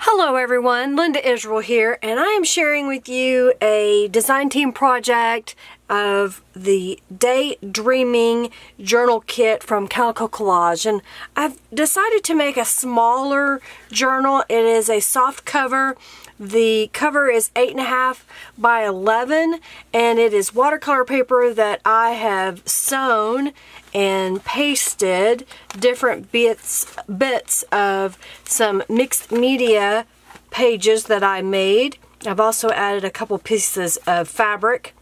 Hello everyone, Linda Israel here, and I am sharing with you a design team project of the Daydreaming journal kit from Calico Collage. And I've decided to make a smaller journal. It is a soft cover. The cover is 8.5 by 11, and it is watercolor paper that I have sewn and pasted different bits of some mixed media pages that I made. I've also added a couple pieces of fabric.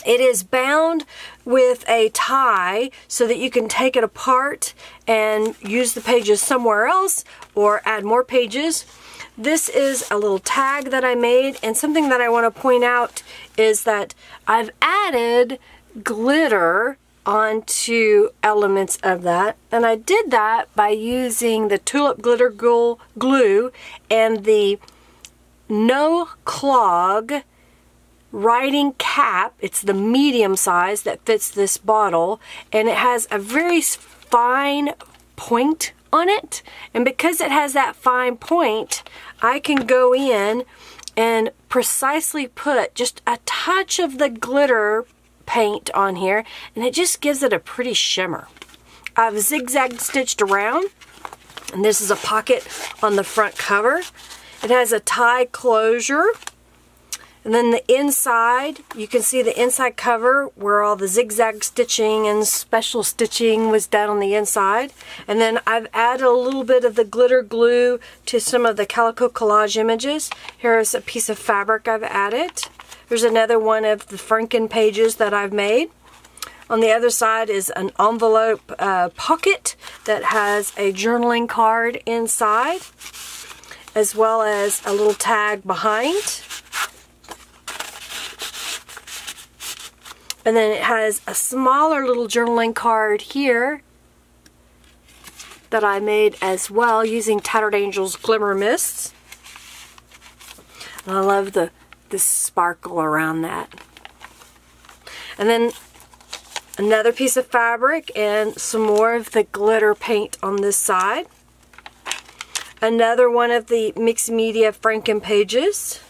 It is bound with a tie so that you can take it apart and use the pages somewhere else or add more pages. This is a little tag that I made, and something that I want to point out is that I've added glitter onto elements of that, and I did that by using the Tulip Glitter glue and the No Clog writing cap. It's the medium size that fits this bottle, and it has a very fine point on it, and because it has that fine point, I can go in and precisely put just a touch of the glitter paint on here, and it just gives it a pretty shimmer. I've zigzag stitched around, and this is a pocket on the front cover. It has a tie closure, and then the inside, you can see the inside cover where all the zigzag stitching and special stitching was done on the inside. And then I've added a little bit of the glitter glue to some of the Calico Collage images. Here's a piece of fabric I've added. There's another one of the Frankenpages that I've made. On the other side is an envelope pocket that has a journaling card inside, as well as a little tag behind. And then it has a smaller little journaling card here that I made as well using Tattered Angels Glimmer Mists. And I love the sparkle around that. And then another piece of fabric and some more of the glitter paint on this side. Another one of the Mixed Media Frankenpages.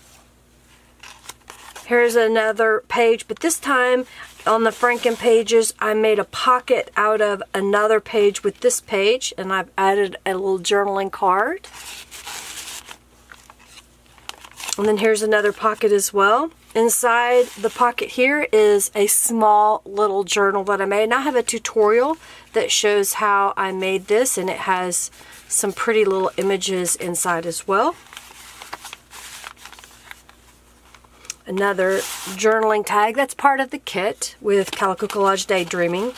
Here's another page, but this time on the Frankenpages, I made a pocket out of another page with this page, and I've added a little journaling card. And then here's another pocket as well. Inside the pocket here is a small little journal that I made. And I have a tutorial that shows how I made this, and it has some pretty little images inside as well. Another journaling tag that's part of the kit with Calico Collage Daydreaming.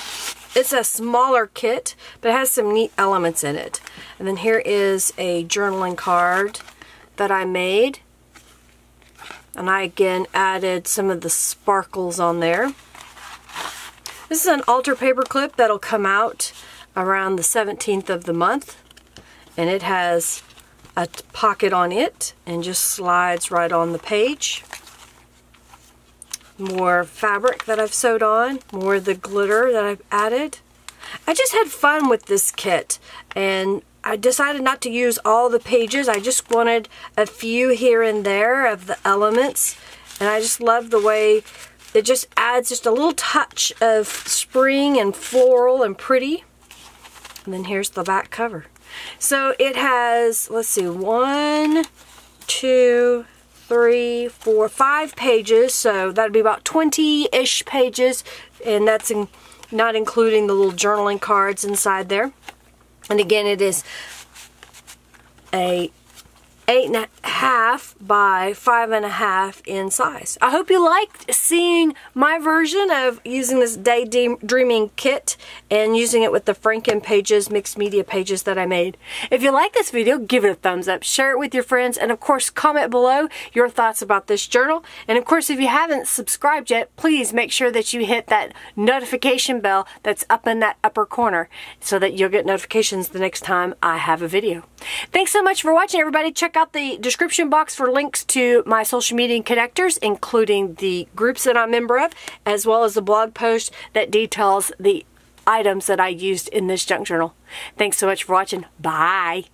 It's a smaller kit, but it has some neat elements in it. And then here is a journaling card that I made. And I again added some of the sparkles on there. This is an altar paper clip that'll come out around the 17th of the month. And it has a pocket on it and just slides right on the page. More fabric that I've sewed on, more of the glitter that I've added. I just had fun with this kit, and I decided not to use all the pages. I just wanted a few here and there of the elements, and I just love the way it just adds just a little touch of spring and floral and pretty. And then here's the back cover. So it has, let's see, 1, 2, 3, 4, 5 pages, so that'd be about 20-ish pages, and that's not including the little journaling cards inside there. And again, it is a 8.5 by 5.5 in size. I hope you liked seeing my version of using this Daydreaming kit and using it with the Frankenpages Mixed Media pages that I made. If you like this video, give it a thumbs up, share it with your friends, and of course comment below your thoughts about this journal. And of course, if you haven't subscribed yet, please make sure that you hit that notification bell that's up in that upper corner so that you'll get notifications the next time I have a video. Thanks so much for watching, everybody. Check out the description box for links to my social media connectors, including the groups that I'm a member of, as well as the blog post that details the items that I used in this junk journal. Thanks so much for watching. Bye.